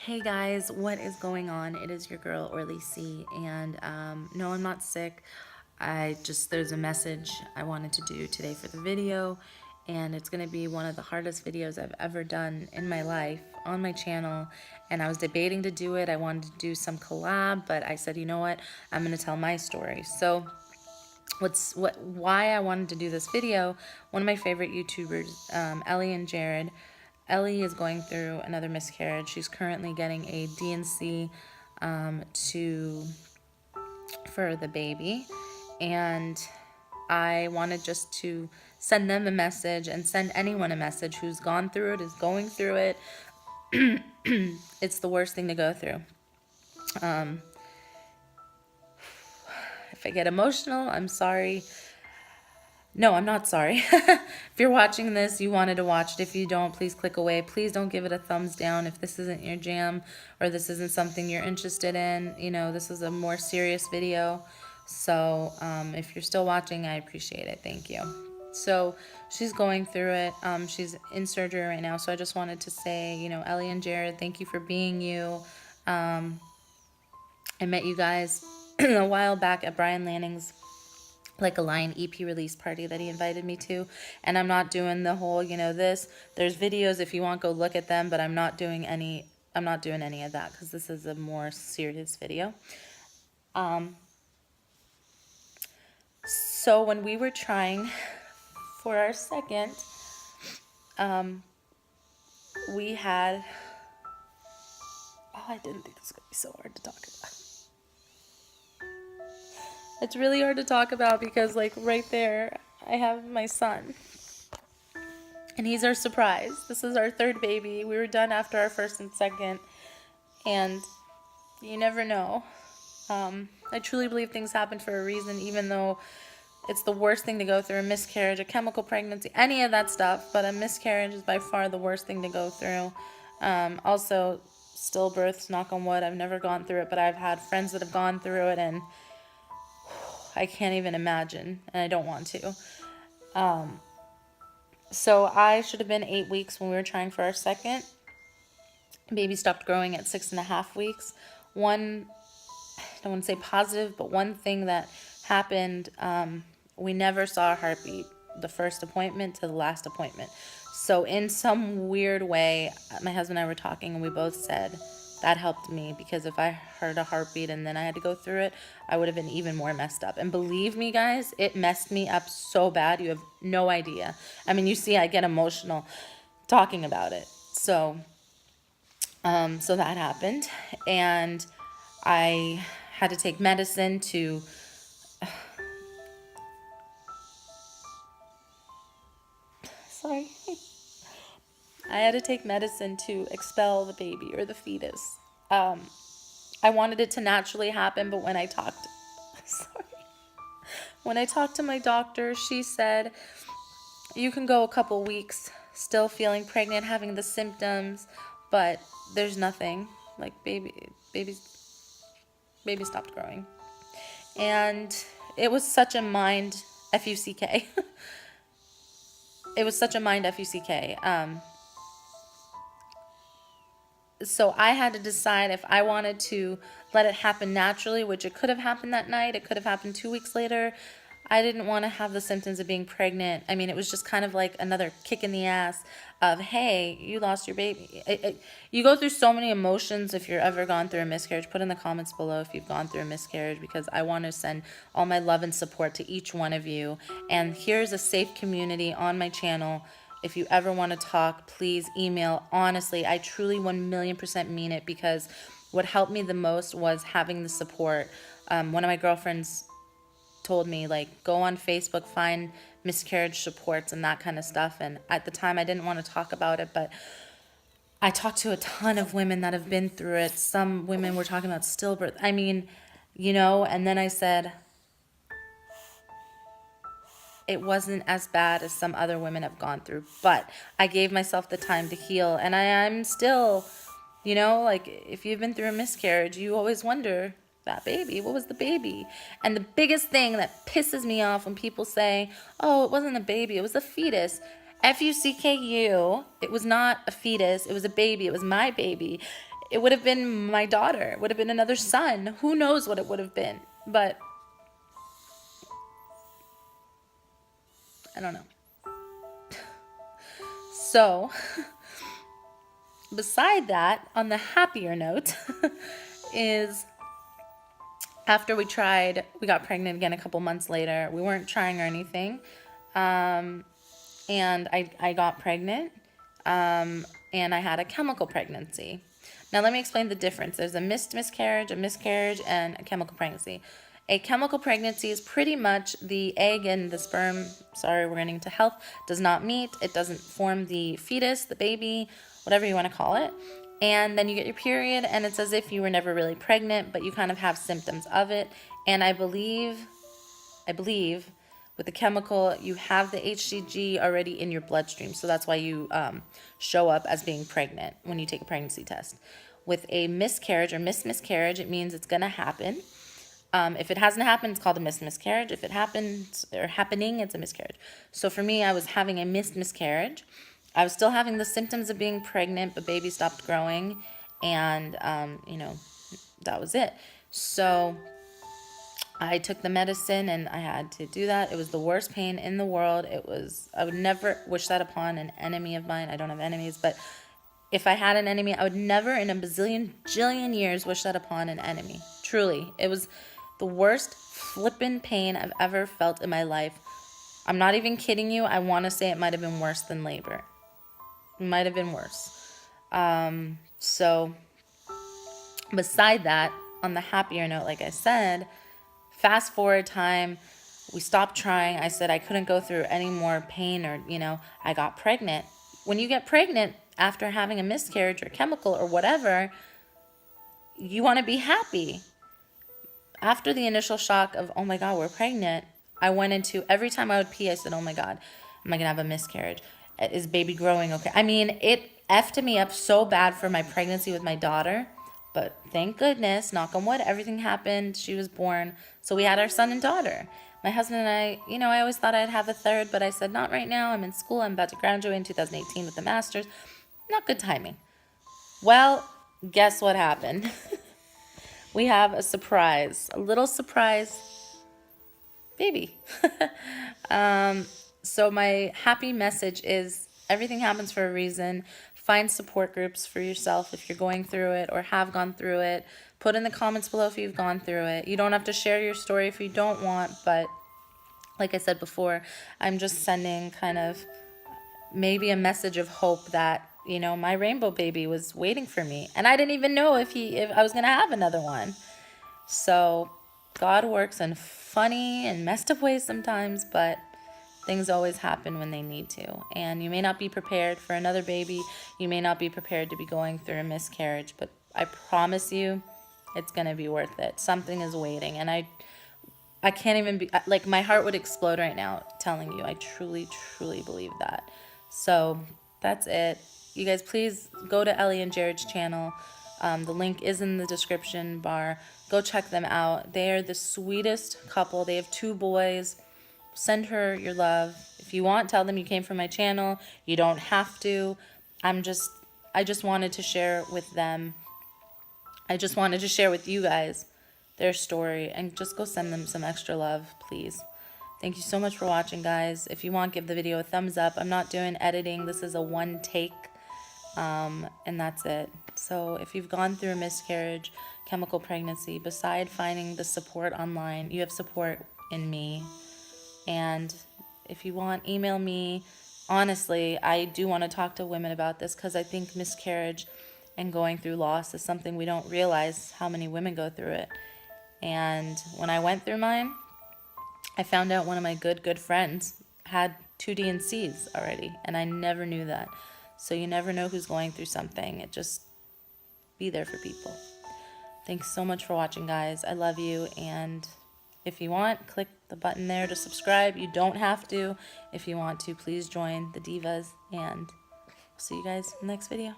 Hey guys, what is going on? It is your girl Orly C, and no, I'm not sick. There's a message I wanted to do today for the video, and it's going to be one of the hardest videos I've ever done in my life on my channel. And I was debating to do it. I wanted to do some collab, but I said, you know what? I'm going to tell my story. So why I wanted to do this video, one of my favorite YouTubers, Ellie and Jared. Ellie is going through another miscarriage. She's currently getting a D&C for the baby, and I wanted just to send them a message and send anyone a message who's gone through it, is going through it. It's the worst thing to go through. If I get emotional, I'm sorry. No, I'm not sorry. If you're watching this, you wanted to watch it. If you don't, please click away. Please don't give it a thumbs down if this isn't your jam or this isn't something you're interested in. You know, this is a more serious video. So if you're still watching, I appreciate it. Thank you. So she's going through it. She's in surgery right now. So I just wanted to say, you know, Ellie and Jared, thank you for being you. I met you guys a while back at Brian Lanning's like a Lion EP release party that he invited me to, and I'm not doing the whole, you know, there's videos if you want, go look at them, but I'm not doing any of that because this is a more serious video. So when we were trying for our second, we had, I didn't think this was gonna be so hard to talk about. It's really hard to talk about because, like, right there, I have my son. And he's our surprise. This is our third baby. We were done after our first and second. And you never know. I truly believe things happen for a reason, even though it's the worst thing to go through. A miscarriage, a chemical pregnancy, any of that stuff. But a miscarriage is by far the worst thing to go through. Also, stillbirths, knock on wood. I've never gone through it, but I've had friends that have gone through it, and I can't even imagine, and I don't want to. So I should have been 8 weeks when we were trying for our second. Baby stopped growing at 6.5 weeks. I don't want to say positive, but one thing that happened, we never saw a heartbeat the first appointment to the last appointment. So in some weird way, my husband and I were talking, and we both said, that helped me, because if I heard a heartbeat and then I had to go through it, I would have been even more messed up. And believe me, guys, it messed me up so bad. You have no idea. I mean, you see, I get emotional talking about it. So that happened, and I had to take medicine to I had to take medicine to expel the baby or the fetus. I wanted it to naturally happen, but when I talked to my doctor, she said, you can go a couple weeks still feeling pregnant, having the symptoms, but there's nothing. Like, baby stopped growing. And it was such a mind F-U-C-K. It was such a mind F-U-C-K. So I had to decide if I wanted to let it happen naturally, which it could have happened that night. It could have happened 2 weeks later. I didn't want to have the symptoms of being pregnant. I mean, it was just kind of like another kick in the ass of, hey, you lost your baby. You go through so many emotions if you're ever gone through a miscarriage. Put in the comments below if you've gone through a miscarriage, because I want to send all my love and support to each one of you. And here's a safe community on my channel. If you ever want to talk, please email. Honestly, I truly 1,000,000% mean it, because what helped me the most was having the support. One of my girlfriends told me, like, go on Facebook, find miscarriage supports and that kind of stuff. And at the time, I didn't want to talk about it, but I talked to a ton of women that have been through it. Some women were talking about stillbirth. I mean, you know, and then I said, it wasn't as bad as some other women have gone through, but I gave myself the time to heal. And I'm still, you know, like, if you've been through a miscarriage, you always wonder, that baby, what was the baby? And the biggest thing that pisses me off when people say, oh, it wasn't a baby, it was a fetus. F-U-C-K-U. It was not a fetus, it was a baby. It was my baby. it would have been my daughter. It would have been another son. Who knows what it would have been? But I don't know. So, beside that, on the happier note, is after we got pregnant again a couple months later. We weren't trying or anything. And I got pregnant. And I had a chemical pregnancy. Now, let me explain the difference. There's a miscarriage, and a chemical pregnancy. A chemical pregnancy is pretty much the egg and the sperm, sorry, we're getting into health, does not meet. It doesn't form the fetus, the baby, whatever you want to call it. And then you get your period, and it's as if you were never really pregnant, but you kind of have symptoms of it. And I believe with the chemical, you have the HCG already in your bloodstream. So that's why you show up as being pregnant when you take a pregnancy test. With a miscarriage or miscarriage, it means it's going to happen. If it hasn't happened, it's called a miscarriage. If it happens or happening, it's a miscarriage. So for me, I was having a miscarriage. I was still having the symptoms of being pregnant, but baby stopped growing. And, that was it. So I took the medicine and I had to do that. It was the worst pain in the world. I would never wish that upon an enemy of mine. I don't have enemies, but if I had an enemy, I would never in a jillion years wish that upon an enemy. Truly. It was the worst flippin' pain I've ever felt in my life. I'm not even kidding you. I want to say it might have been worse than labor. It might have been worse. So beside that, on the happier note, like I said, fast forward time, we stopped trying. I said I couldn't go through any more pain or, I got pregnant. When you get pregnant after having a miscarriage or chemical or whatever, you want to be happy. After the initial shock of, oh my God, we're pregnant, I went into, every time I would pee, I said, oh my God, am I going to have a miscarriage? Is baby growing okay? I mean, it effed me up so bad for my pregnancy with my daughter. But thank goodness, knock on wood, everything happened. She was born. So we had our son and daughter. My husband and I, I always thought I'd have a third, but I said, not right now. I'm in school. I'm about to graduate in 2018 with the master's. Not good timing. Well, guess what happened? We have a surprise, a little surprise baby. So my happy message is everything happens for a reason. Find support groups for yourself if you're going through it or have gone through it. Put in the comments below if you've gone through it. You don't have to share your story if you don't want, but like I said before, I'm just sending kind of maybe a message of hope that, my rainbow baby was waiting for me. And I didn't even know if I was going to have another one. So God works in funny and messed up ways sometimes, but things always happen when they need to. And you may not be prepared for another baby. You may not be prepared to be going through a miscarriage, but I promise you it's going to be worth it. Something is waiting. And I can't even be, like, my heart would explode right now telling you. I truly, truly believe that. So that's it. You guys, please go to Ellie and Jared's channel. The link is in the description bar. Go check them out. They are the sweetest couple. They have 2 boys. Send her your love. If you want, tell them you came from my channel. You don't have to. I just wanted to share with them. I just wanted to share with you guys their story and just go send them some extra love, please. Thank you so much for watching, guys. If you want, give the video a thumbs up. I'm not doing editing. This is a one take, and that's it. So if you've gone through a miscarriage, chemical pregnancy, beside finding the support online, you have support in me. And if you want, email me. Honestly, I do want to talk to women about this because I think miscarriage and going through loss is something we don't realize how many women go through it. And when I went through mine, I found out one of my good friends had 2 D&Cs already, and I never knew that. So you never know who's going through something. It just be there for people. Thanks so much for watching, guys. I love you, and if you want, click the button there to subscribe. You don't have to. If you want to, please join the Divas, and I'll see you guys in the next video.